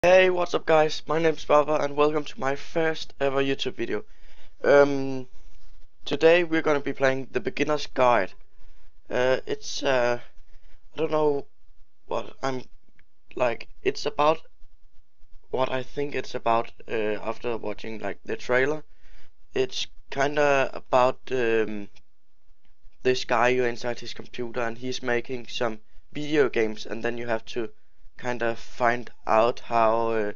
Hey, what's up guys? My name's Baba and welcome to my first ever YouTube video. Today we're gonna be playing the beginner's guide. I don't know what I'm like, it's about what I think it's about after watching like the trailer. It's kinda about this guy, you're inside his computer and he's making some video games, and then you have to kinda find out how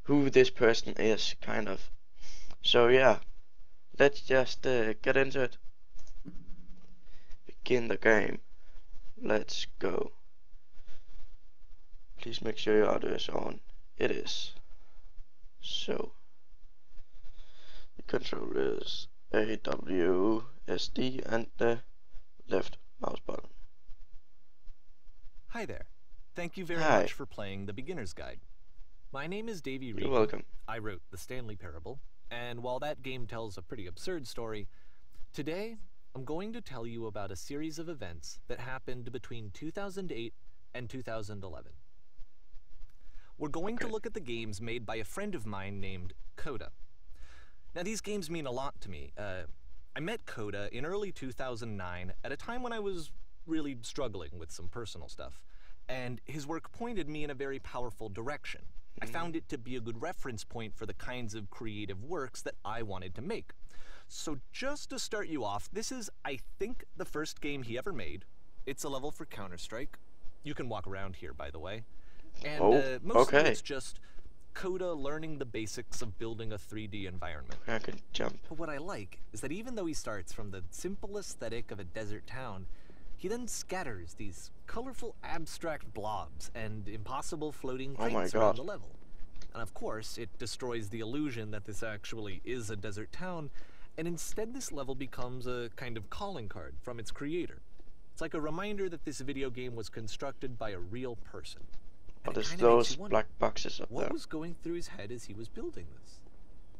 who this person is, kind of. So yeah, let's just get into it. Begin the game. Let's go. Please make sure your audio is on. It is. So the controller is A, W, S, D, and the left mouse button. Hi there. Thank you very Hi. much for playing the Beginner's Guide. My name is Davey Reed. You're welcome. I wrote The Stanley Parable, and while that game tells a pretty absurd story, today I'm going to tell you about a series of events that happened between 2008 and 2011. We're going to look at the games made by a friend of mine named Coda. Now, these games mean a lot to me. I met Coda in early 2009 at a time when I was really struggling with some personal stuff, and his work pointed me in a very powerful direction. I found it to be a good reference point for the kinds of creative works that I wanted to make. So just to start you off, this is, I think, the first game he ever made. It's a level for Counter-Strike. You can walk around here, by the way. And mostly it's just Coda learning the basics of building a 3D environment. I can jump. But what I like is that even though he starts from the simple aesthetic of a desert town, he then scatters these colorful abstract blobs and impossible floating crates around the level. And of course, it destroys the illusion that this actually is a desert town, and instead this level becomes a kind of calling card from its creator. It's like a reminder that this video game was constructed by a real person. What is those black boxes up there? What was going through his head as he was building this?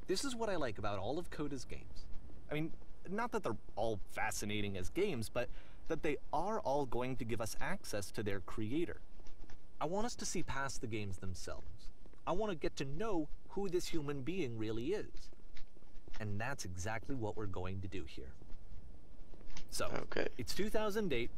This is what I like about all of Coda's games. I mean, not that they're all fascinating as games, but that they are all going to give us access to their creator. I want us to see past the games themselves. I want to get to know who this human being really is. And that's exactly what we're going to do here. So, it's 2008,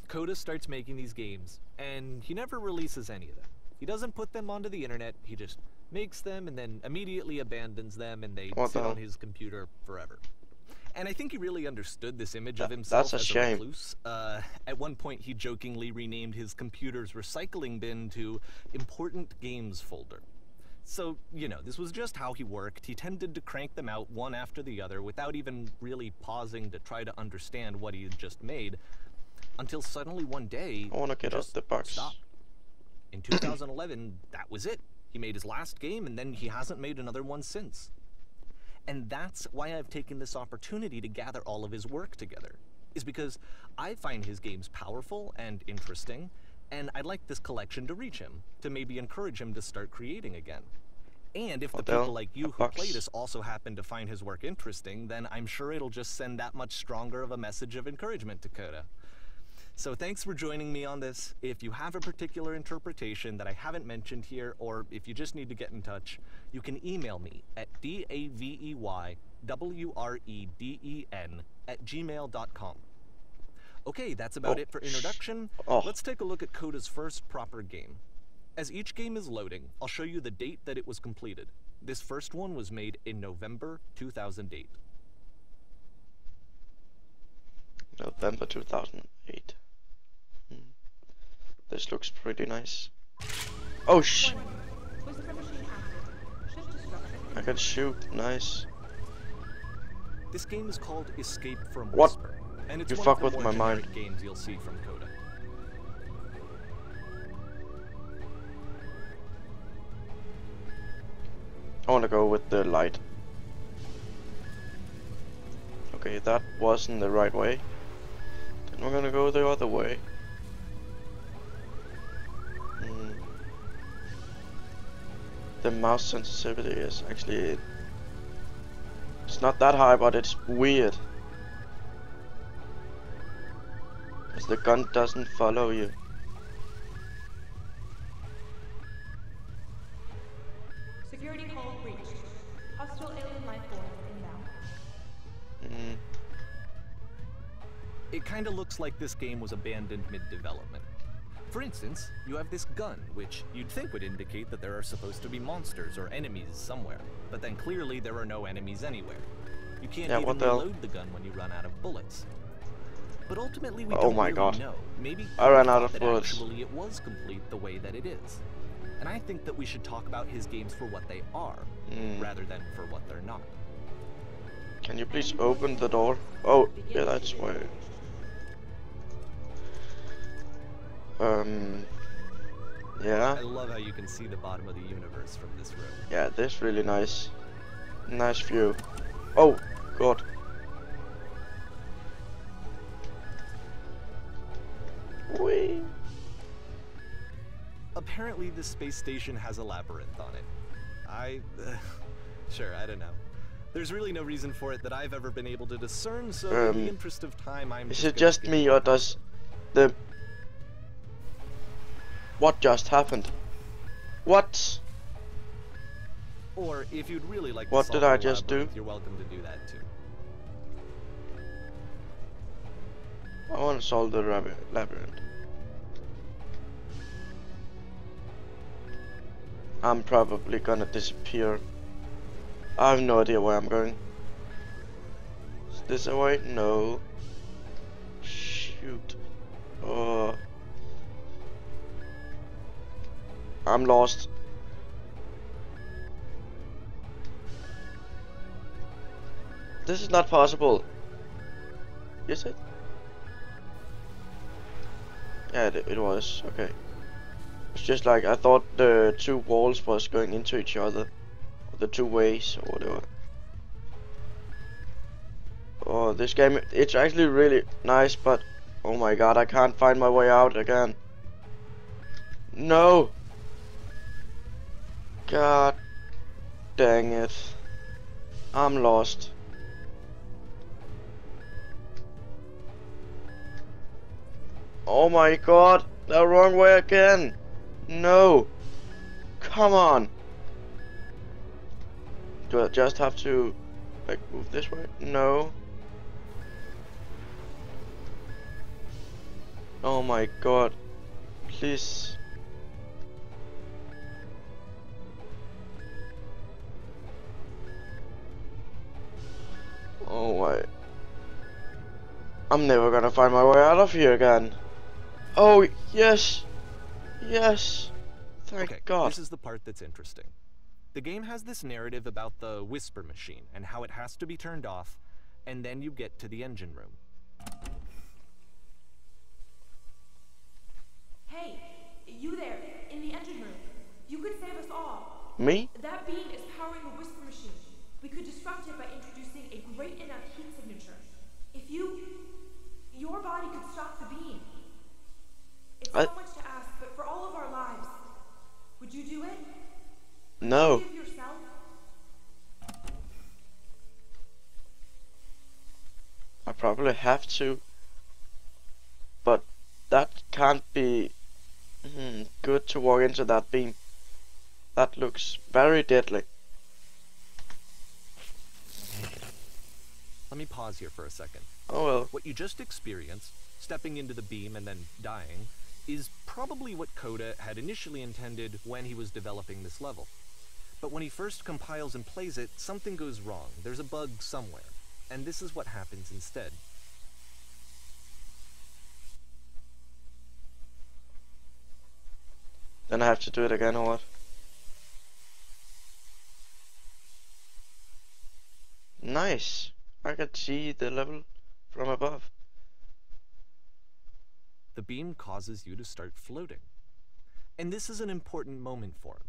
Coda starts making these games, and he never releases any of them. He doesn't put them onto the internet, he just makes them and then immediately abandons them, and they sit on his computer forever. And I think he really understood this image of himself as a recluse. At one point, he jokingly renamed his computer's recycling bin to Important Games Folder. So, you know, this was just how he worked. He tended to crank them out one after the other without even really pausing to try to understand what he had just made, until suddenly one day, I want to get out the box. Stopped. In 2011, that was it. He made his last game, and then he hasn't made another one since. And that's why I've taken this opportunity to gather all of his work together, is because I find his games powerful and interesting, and I'd like this collection to reach him, to maybe encourage him to start creating again. And if the people like you who play this also happen to find his work interesting, then I'm sure it'll just send that much stronger of a message of encouragement to Coda. So thanks for joining me on this. If you have a particular interpretation that I haven't mentioned here, or if you just need to get in touch, you can email me at daveyWreden@gmail.com. Okay, that's about it for introduction. Let's take a look at Coda's first proper game. As each game is loading, I'll show you the date that it was completed. This first one was made in November 2008. November 2008. This looks pretty nice. Oh sh! I can shoot. Nice. This game is called Escape from What? Whisper, and it's You one fuck of the with more my mind. generic games you'll see from Coda. I want to go with the light. Okay, that wasn't the right way. Then we're gonna go the other way. The mouse sensitivity is actually... It's not that high, but it's weird. Because the gun doesn't follow you. Security hull breached. Hostile alien life forms inbound. It kinda looks like this game was abandoned mid-development. For instance, you have this gun, which you'd think would indicate that there are supposed to be monsters or enemies somewhere, but then clearly there are no enemies anywhere. You can't even reload the gun when you run out of bullets. But ultimately we don't really know. Maybe I ran out of bullets. Actually it was complete the way that it is. And I think that we should talk about his games for what they are, rather than for what they're not. Can you please open the door? Oh, yeah, that's why. Yeah. I love how you can see the bottom of the universe from this room. Yeah, this is really nice. Nice view. Oh, God. Whee. Apparently this space station has a labyrinth on it. Sure, I don't know. There's really no reason for it that I've ever been able to discern, so in the interest of time, Is it just me, or does the... What just happened? What? Or if you'd really like what to did I just do? You're welcome to do that too. I want to solve the labyrinth. I'm probably gonna disappear. I have no idea where I'm going. Is this a way? No. Shoot. Oh. I'm lost. This is not possible. Is it? Yeah, it was. Okay. It's just like I thought the two walls was going into each other. Or the two ways or whatever. Oh, this game, it's actually really nice, but oh my god, I can't find my way out again. No! God dang it. I'm lost. Oh my god, the wrong way again. No. Come on. Do I just have to like move this way? No. Oh my god. Please. Oh my. I'm never gonna find my way out of here again. Oh, yes. Yes. Thank God. This is the part that's interesting. The game has this narrative about the whisper machine and how it has to be turned off, and then you get to the engine room. Hey, you there, in the engine room. You could save us all. Me? That beam is powering the whisper machine. We could disrupt it by introducing a great enough heat signature. If your body could stop the beam. It's so much to ask, but for all of our lives, would you do it? No. Would you give yourself? I probably have to. But that can't be good to walk into that beam. That looks very deadly. Let me pause here for a second. Oh well. What you just experienced, stepping into the beam and then dying, is probably what Coda had initially intended when he was developing this level. But when he first compiles and plays it, something goes wrong. There's a bug somewhere. And this is what happens instead. Then I have to do it again or what? Nice. I can see the level from above. The beam causes you to start floating. And this is an important moment for him.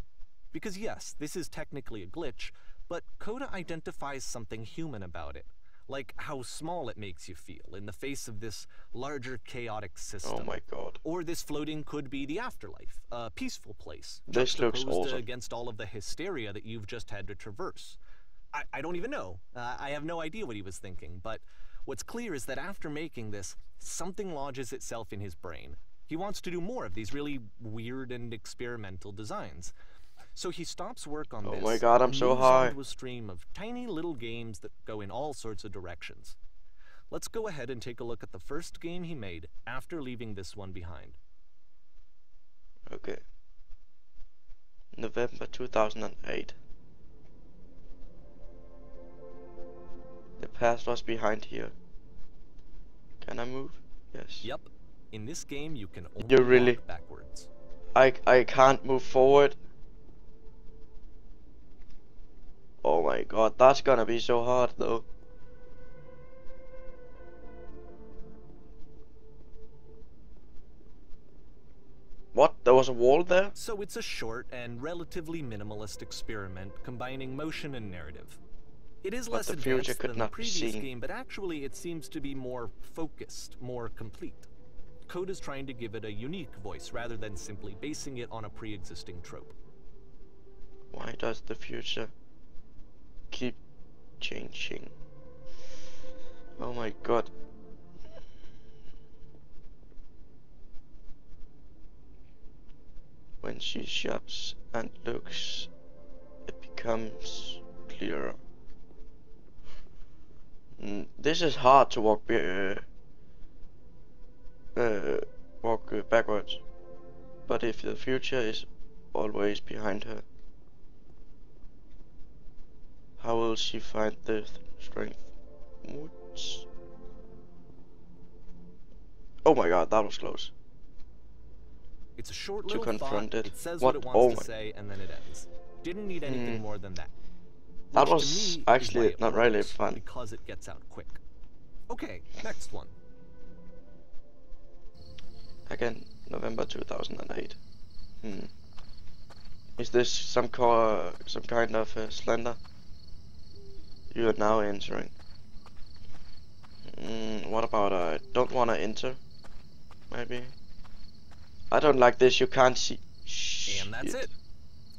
Because yes, this is technically a glitch, but Coda identifies something human about it. Like how small it makes you feel in the face of this larger chaotic system. Oh my god. Or this floating could be the afterlife, a peaceful place. This looks awesome. Against all of the hysteria that you've just had to traverse. I don't even know. I have no idea what he was thinking, but what's clear is that after making this, something lodges itself in his brain. He wants to do more of these really weird and experimental designs. So he stops work on Oh this my god, I'm and so moves high. onto a stream of tiny little games that go in all sorts of directions. Let's go ahead and take a look at the first game he made after leaving this one behind. Okay. November 2008. The past was behind here. Can I move? Yes. Yep. In this game, you can only You really- walk backwards. I can't move forward. Oh my god, that's gonna be so hard though. What? There was a wall there? So it's a short and relatively minimalist experiment combining motion and narrative. It is But less the future advanced could than the not be previous seen. game, but actually it seems to be more focused, more complete. Code is trying to give it a unique voice rather than simply basing it on a pre-existing trope. Why does the future keep changing? Oh my god. When she shuts and looks, it becomes clearer. This is hard to walk backwards. But if the future is always behind her, how will she find the strength? Whoops. Oh my god, that was close. It's a short To little confront thought, it. it says What? what it Oh wants my- to say, and then it ends. Didn't need anything more than that. That Which to was me is actually why it not really works, fun. because it gets out quick. Okay, next one. Again, November 2008. Is this some kind of Slender? You are now entering. What about I don't wanna enter? Maybe. I don't like this. You can't see. And that's it.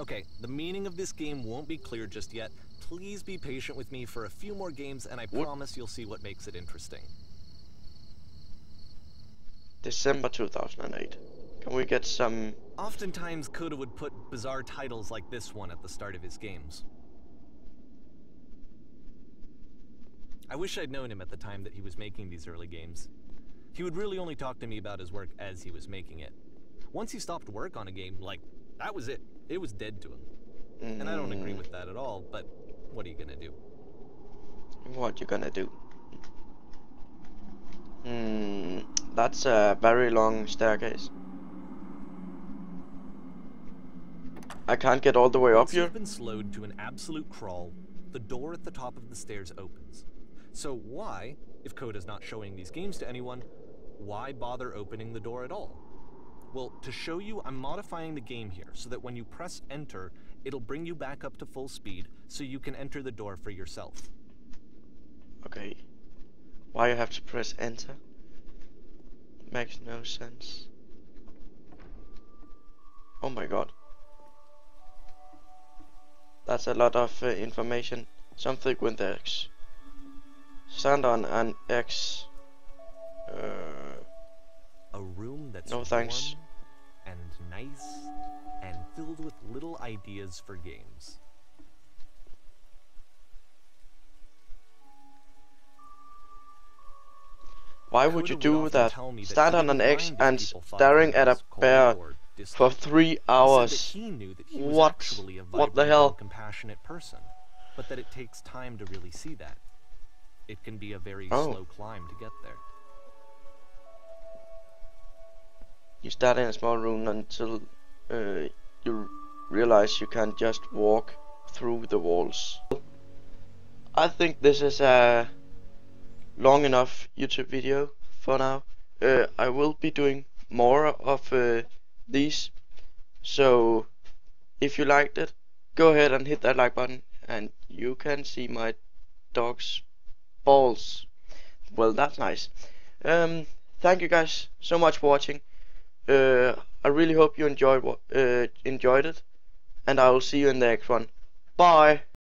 Okay, the meaning of this game won't be clear just yet. Please be patient with me for a few more games, and I promise you'll see what makes it interesting. December 2008. Can we get some? Oftentimes, Coda would put bizarre titles like this one at the start of his games. I wish I'd known him at the time that he was making these early games. He would really only talk to me about his work as he was making it. Once he stopped work on a game, like, that was it. It was dead to him. And I don't agree with that at all, but what are you gonna do? What you gonna do? That's a very long staircase. I can't get all the way up Once here. you've been slowed to an absolute crawl, the door at the top of the stairs opens. So why, if Coda's not showing these games to anyone, why bother opening the door at all? Well, to show you, I'm modifying the game here so that when you press enter, it'll bring you back up to full speed so you can enter the door for yourself. Okay. Why you have to press enter? Makes no sense. Oh my god. That's a lot of information. Something with X. Stand on an X. A room that's No thanks. warm and nice and filled with little ideas for games. Why would you Coda do often that? tell me that Stand he on an didn't X mind if and people thought staring he at a was cold bear or for distant. 3 He said that hours. he knew that he was What? actually a What the vibrant hell? and compassionate person, but that it takes time to really see that. It can be a very slow climb to get there. You start in a small room until you realize you can just walk through the walls. I think this is a long enough YouTube video for now. I will be doing more of these, so if you liked it, go ahead and hit that like button, and you can see my dog's balls. Well, that's nice. Thank you guys so much for watching. I really hope you enjoyed it, and I will see you in the next one. Bye.